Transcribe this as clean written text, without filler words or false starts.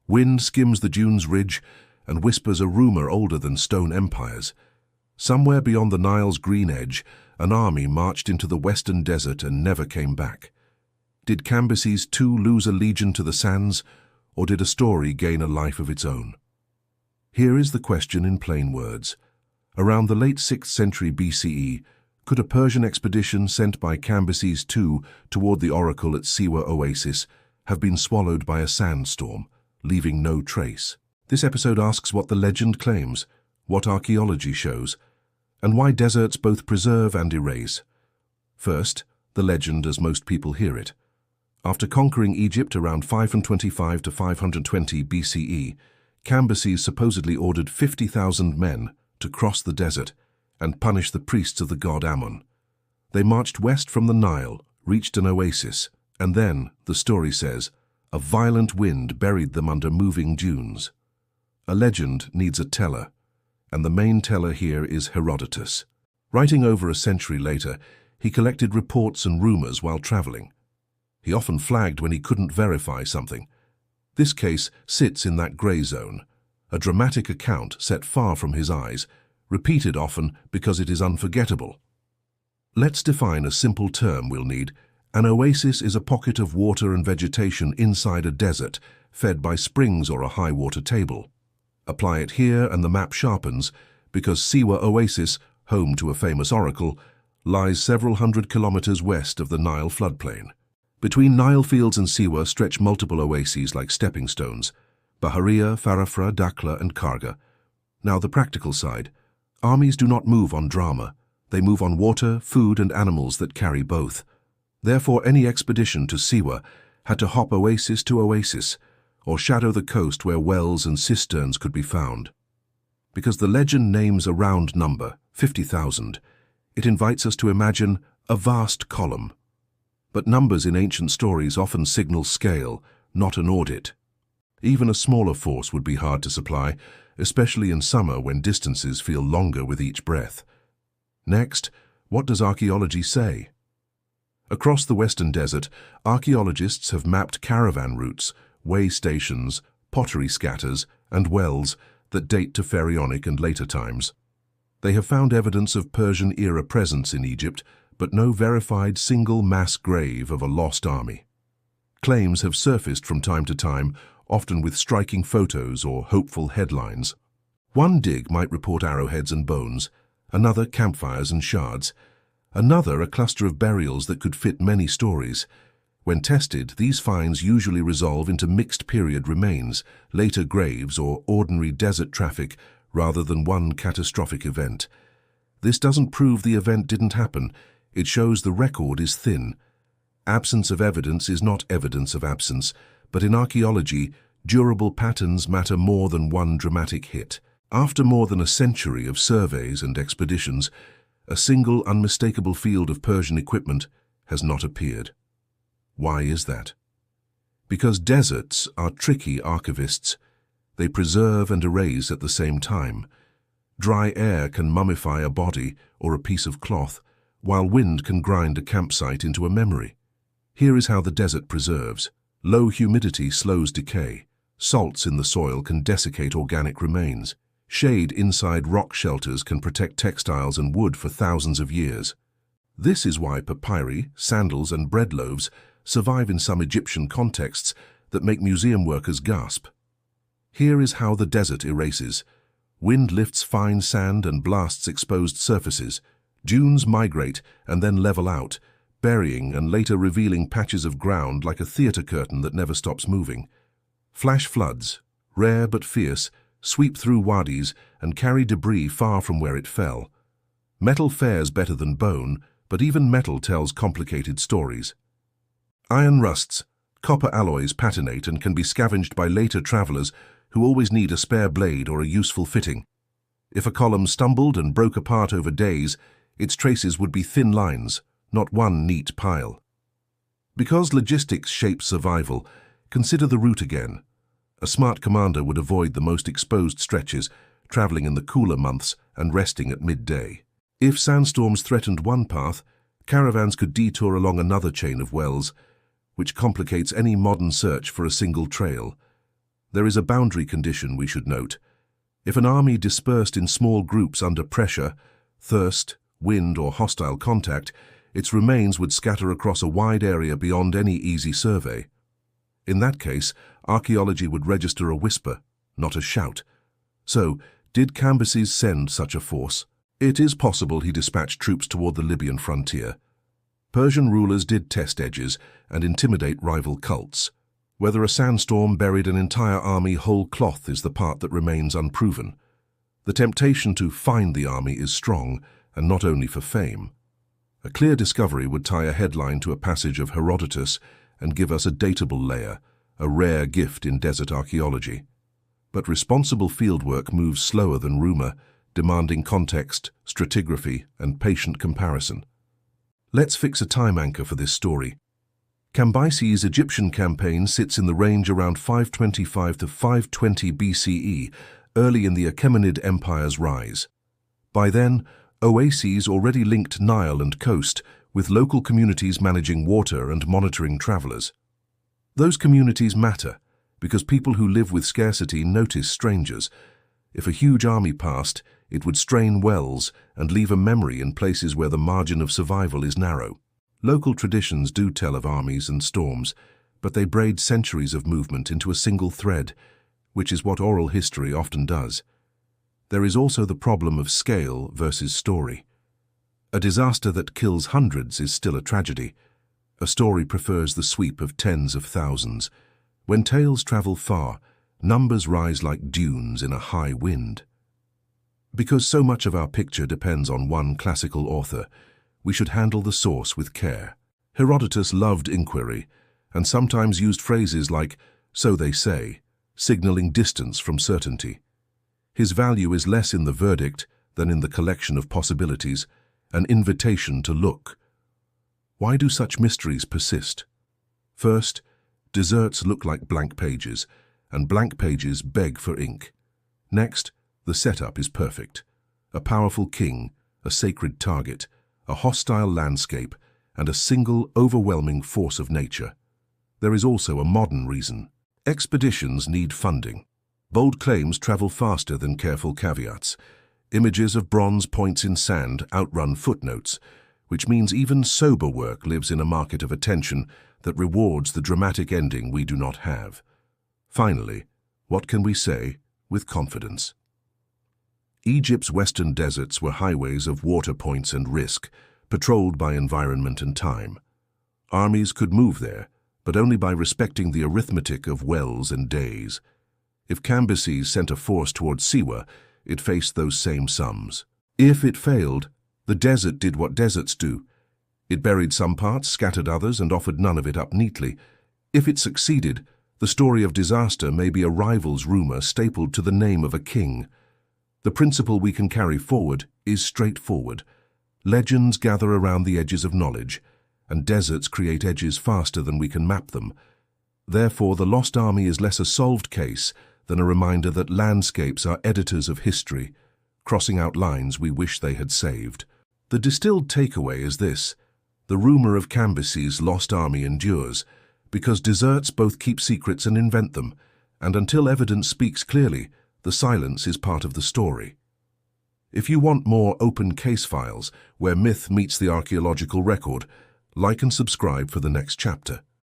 Wind skims the dune's ridge and whispers a rumor older than stone empires. Somewhere beyond the Nile's green edge, an army marched into the western desert and never came back. Did Cambyses II lose a legion to the sands, or did a story gain a life of its own? Here is the question in plain words. Around the late 6th century BCE, could a Persian expedition sent by Cambyses II toward the oracle at Siwa Oasis have been swallowed by a sandstorm, leaving no trace? This episode asks what the legend claims, what archaeology shows, and why deserts both preserve and erase. First, the legend as most people hear it. After conquering Egypt around 525 to 520 BCE, Cambyses supposedly ordered 50,000 men to cross the desert and punish the priests of the god Ammon. They marched west from the Nile, reached an oasis, and then, the story says, a violent wind buried them under moving dunes. A legend needs a teller, and the main teller here is Herodotus. Writing over a century later, he collected reports and rumors while traveling. He often flagged when he couldn't verify something. This case sits in that grey zone, a dramatic account set far from his eyes, repeated often because it is unforgettable. Let's define a simple term we'll need. An oasis is a pocket of water and vegetation inside a desert, fed by springs or a high water table. Apply it here and the map sharpens, because Siwa Oasis, home to a famous oracle, lies several hundred kilometers west of the Nile floodplain. Between Nile fields and Siwa stretch multiple oases like stepping stones: Bahariya, Farafra, Dakhla, and Karga. Now the practical side. Armies do not move on drama. They move on water, food, and animals that carry both. Therefore, any expedition to Siwa had to hop oasis to oasis, or shadow the coast where wells and cisterns could be found. Because the legend names a round number, 50,000, it invites us to imagine a vast column. But numbers in ancient stories often signal scale, not an audit. Even a smaller force would be hard to supply, especially in summer when distances feel longer with each breath. Next, what does archaeology say? Across the western desert, archaeologists have mapped caravan routes, way stations, pottery scatters, and wells that date to pharaonic and later times. They have found evidence of Persian-era presence in Egypt, but no verified single mass grave of a lost army. Claims have surfaced from time to time, often with striking photos or hopeful headlines. One dig might report arrowheads and bones, another campfires and shards, another a cluster of burials that could fit many stories. When tested, these finds usually resolve into mixed-period remains, later graves, or ordinary desert traffic rather than one catastrophic event. This doesn't prove the event didn't happen. It shows the record is thin. Absence of evidence is not evidence of absence, but in archaeology, durable patterns matter more than one dramatic hit. After more than a century of surveys and expeditions, a single unmistakable field of Persian equipment has not appeared. Why is that? Because deserts are tricky archivists. They preserve and erase at the same time. Dry air can mummify a body or a piece of cloth, while wind can grind a campsite into a memory. Here is how the desert preserves. Low humidity slows decay. Salts in the soil can desiccate organic remains. Shade inside rock shelters can protect textiles and wood for thousands of years. This is why papyri, sandals, and bread loaves survive in some Egyptian contexts that make museum workers gasp. Here is how the desert erases. Wind lifts fine sand and blasts exposed surfaces. Dunes migrate and then level out, burying and later revealing patches of ground like a theater curtain that never stops moving. Flash floods, rare but fierce, sweep through wadis and carry debris far from where it fell. Metal fares better than bone, but even metal tells complicated stories. Iron rusts. Copper alloys patinate and can be scavenged by later travelers who always need a spare blade or a useful fitting. If a column stumbled and broke apart over days, its traces would be thin lines, not one neat pile. Because logistics shape survival, consider the route again. A smart commander would avoid the most exposed stretches, traveling in the cooler months and resting at midday. If sandstorms threatened one path, caravans could detour along another chain of wells, which complicates any modern search for a single trail. There is a boundary condition we should note. If an army dispersed in small groups under pressure, thirst, wind, or hostile contact, its remains would scatter across a wide area beyond any easy survey. In that case, archaeology would register a whisper, not a shout. So, did Cambyses send such a force? It is possible he dispatched troops toward the Libyan frontier. Persian rulers did test edges and intimidate rival cults. Whether a sandstorm buried an entire army whole cloth is the part that remains unproven. The temptation to find the army is strong, and not only for fame. A clear discovery would tie a headline to a passage of Herodotus and give us a datable layer, a rare gift in desert archaeology. But responsible fieldwork moves slower than rumor, demanding context, stratigraphy, and patient comparison. Let's fix a time anchor for this story. Cambyses' Egyptian campaign sits in the range around 525 to 520 BCE, early in the Achaemenid Empire's rise. By then, oases already linked Nile and coast, with local communities managing water and monitoring travelers. Those communities matter, because people who live with scarcity notice strangers. If a huge army passed, it would strain wells and leave a memory in places where the margin of survival is narrow. Local traditions do tell of armies and storms, but they braid centuries of movement into a single thread, which is what oral history often does. There is also the problem of scale versus story. A disaster that kills hundreds is still a tragedy. A story prefers the sweep of tens of thousands. When tales travel far, numbers rise like dunes in a high wind. Because so much of our picture depends on one classical author, we should handle the source with care. Herodotus loved inquiry, and sometimes used phrases like, "so they say," signaling distance from certainty. His value is less in the verdict than in the collection of possibilities, an invitation to look. Why do such mysteries persist? First, deserts look like blank pages, and blank pages beg for ink. Next, the setup is perfect. A powerful king, a sacred target, a hostile landscape, and a single, overwhelming force of nature. There is also a modern reason. Expeditions need funding. Bold claims travel faster than careful caveats. Images of bronze points in sand outrun footnotes, which means even sober work lives in a market of attention that rewards the dramatic ending we do not have. Finally, what can we say with confidence? Egypt's western deserts were highways of water points and risk, patrolled by environment and time. Armies could move there, but only by respecting the arithmetic of wells and days. If Cambyses sent a force towards Siwa, it faced those same sums. If it failed, the desert did what deserts do. It buried some parts, scattered others, and offered none of it up neatly. If it succeeded, the story of disaster may be a rival's rumor stapled to the name of a king. The principle we can carry forward is straightforward. Legends gather around the edges of knowledge, and deserts create edges faster than we can map them. Therefore, the lost army is less a solved case than a reminder that landscapes are editors of history, crossing out lines we wish they had saved. The distilled takeaway is this: the rumor of Cambyses' lost army endures, because deserts both keep secrets and invent them, and until evidence speaks clearly, the silence is part of the story. If you want more open case files where myth meets the archaeological record, like and subscribe for the next chapter.